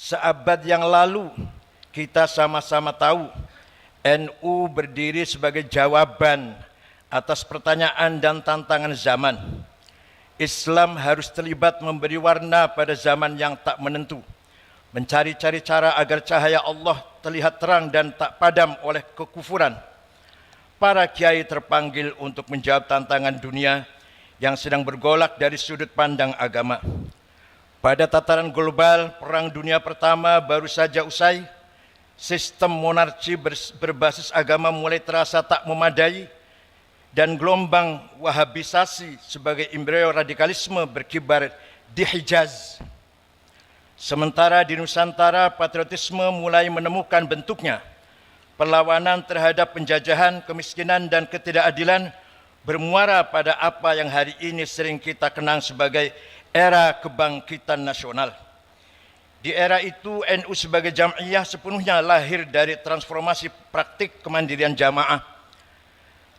Seabad yang lalu kita sama-sama tahu NU berdiri sebagai jawaban atas pertanyaan dan tantangan zaman. Islam harus terlibat memberi warna pada zaman yang tak menentu, mencari-cari cara agar cahaya Allah terlihat terang dan tak padam oleh kekufuran. Para kiai terpanggil untuk menjawab tantangan dunia yang sedang bergolak dari sudut pandang agama. Pada tataran global, Perang Dunia Pertama baru saja usai. Sistem monarki berbasis agama mulai terasa tak memadai dan gelombang wahabisasi sebagai embrio radikalisme berkibar di Hijaz. Sementara di Nusantara, patriotisme mulai menemukan bentuknya. Perlawanan terhadap penjajahan, kemiskinan dan ketidakadilan bermuara pada apa yang hari ini sering kita kenang sebagai era kebangkitan nasional. Di era itu, NU sebagai jam'iyah sepenuhnya lahir dari transformasi praktik kemandirian jamaah,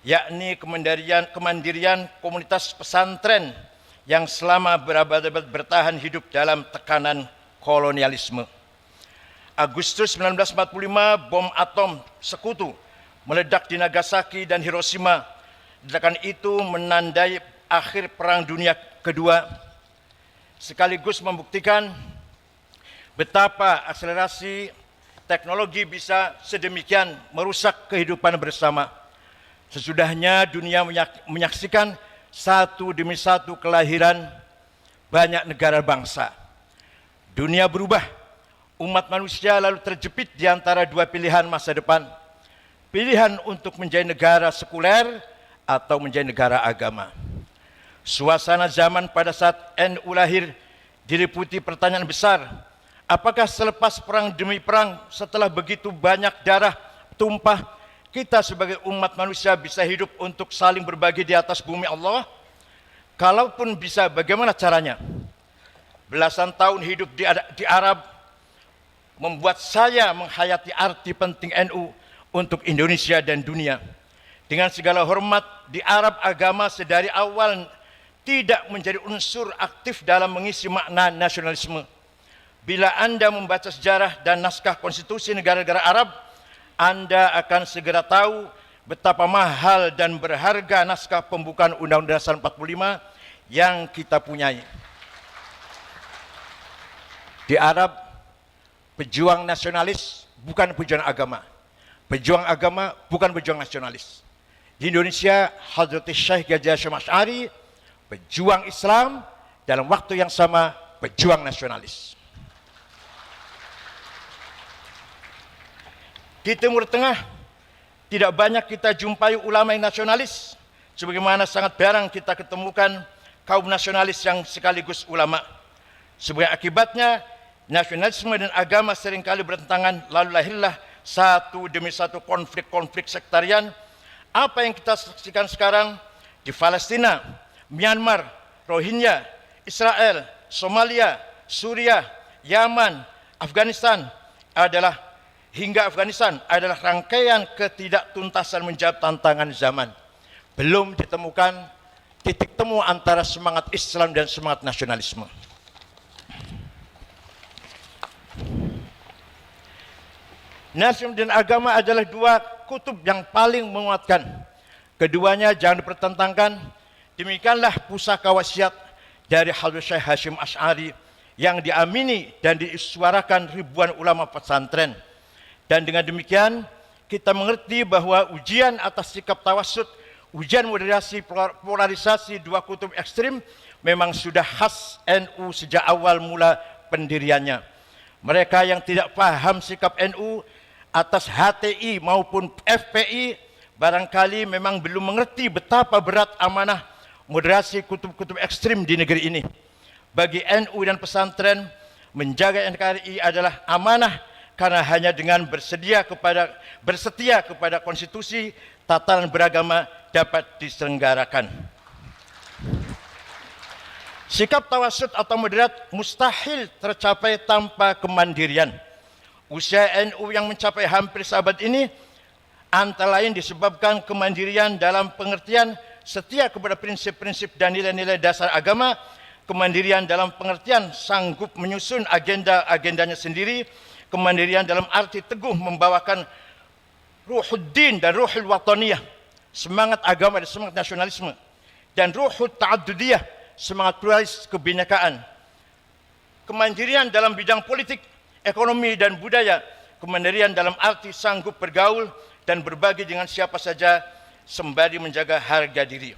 yakni kemandirian komunitas pesantren yang selama berabad-abad bertahan hidup dalam tekanan kolonialisme. Agustus 1945, bom atom sekutu meledak di Nagasaki dan Hiroshima. Ledakan itu menandai akhir Perang Dunia Kedua, sekaligus membuktikan betapa akselerasi teknologi bisa sedemikian merusak kehidupan bersama. Sesudahnya dunia menyaksikan satu demi satu kelahiran banyak negara bangsa. Dunia berubah, umat manusia lalu terjepit di antara dua pilihan masa depan. Pilihan untuk menjadi negara sekuler atau menjadi negara agama. Suasana zaman pada saat NU lahir diliputi pertanyaan besar. Apakah selepas perang demi perang, setelah begitu banyak darah tumpah, kita sebagai umat manusia bisa hidup untuk saling berbagi di atas bumi Allah? Kalaupun bisa, bagaimana caranya? Belasan tahun hidup di Arab membuat saya menghayati arti penting NU untuk Indonesia dan dunia. Dengan segala hormat, di Arab agama sedari awal tidak menjadi unsur aktif dalam mengisi makna nasionalisme. Bila Anda membaca sejarah dan naskah konstitusi negara-negara Arab, Anda akan segera tahu betapa mahal dan berharga naskah pembukaan Undang-Undang Dasar 45 yang kita punyai. Di Arab, pejuang nasionalis bukan pejuang agama. Pejuang agama bukan pejuang nasionalis. Di Indonesia, Hadrat Syekh Ghazi Hasyim Asy'ari, pejuang Islam, dalam waktu yang sama pejuang nasionalis. Di Timur Tengah, tidak banyak kita jumpai ulama yang nasionalis, sebagaimana sangat jarang kita ketemukan kaum nasionalis yang sekaligus ulama. Sebagai akibatnya, nasionalisme dan agama seringkali bertentangan, lalu lahirlah satu demi satu konflik-konflik sektarian. Apa yang kita saksikan sekarang di Palestina, Myanmar, Rohingya, Israel, Somalia, Suriah, Yaman, Afghanistan hingga Afghanistan adalah rangkaian ketidaktuntasan menjawab tantangan zaman. Belum ditemukan titik temu antara semangat Islam dan semangat nasionalisme. Nasionalisme dan agama adalah dua kutub yang paling menguatkan. Keduanya jangan dipertentangkan. Demikianlah pusaka wasiat dari Hadrat Syekh Hasyim Asy'ari yang diamini dan disuarakan ribuan ulama pesantren. Dan dengan demikian kita mengerti bahwa ujian atas sikap tawassut, ujian moderasi polarisasi dua kutub ekstrim memang sudah khas NU sejak awal mula pendiriannya. Mereka yang tidak paham sikap NU atas HTI maupun FPI barangkali memang belum mengerti betapa berat amanah moderasi kutub-kutub ekstrim di negeri ini. Bagi NU dan pesantren, menjaga NKRI adalah amanah, karena hanya dengan bersetia kepada konstitusi, tatanan beragama dapat diselenggarakan. Sikap tawassut atau moderat mustahil tercapai tanpa kemandirian. Usia NU yang mencapai hampir seabad ini antara lain disebabkan kemandirian dalam pengertian setia kepada prinsip-prinsip dan nilai-nilai dasar agama Kemandirian dalam pengertian sanggup menyusun agenda-agendanya sendiri. Kemandirian dalam arti teguh membawakan ruhuddin dan ruhul wataniyah, semangat agama dan semangat nasionalisme. Dan ruhul ta'addudiyah, semangat pluralis kebinekaan. Kemandirian dalam bidang politik, ekonomi dan budaya. Kemandirian dalam arti sanggup bergaul dan berbagi dengan siapa saja sembari menjaga harga diri.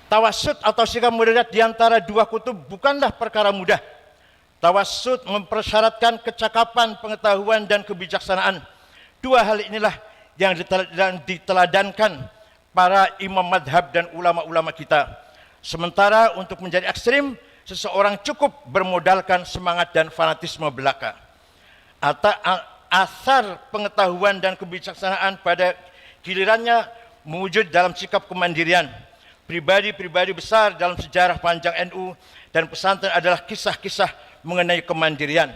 Tawassut atau sikap moderat di antara dua kutub bukanlah perkara mudah. Tawassut mempersyaratkan kecakapan, pengetahuan dan kebijaksanaan. Dua hal inilah yang diteladankan para imam madhab dan ulama-ulama kita. Sementara untuk menjadi ekstrim, seseorang cukup bermodalkan semangat dan fanatisme belaka. Asar pengetahuan dan kebijaksanaan pada gilirannya mewujud dalam sikap kemandirian. Pribadi-pribadi besar dalam sejarah panjang NU dan pesantren adalah kisah-kisah mengenai kemandirian.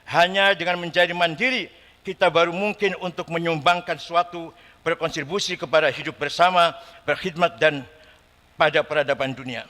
Hanya dengan menjadi mandiri, kita baru mungkin untuk menyumbangkan suatu, berkontribusi kepada hidup bersama, berkhidmat dan pada peradaban dunia.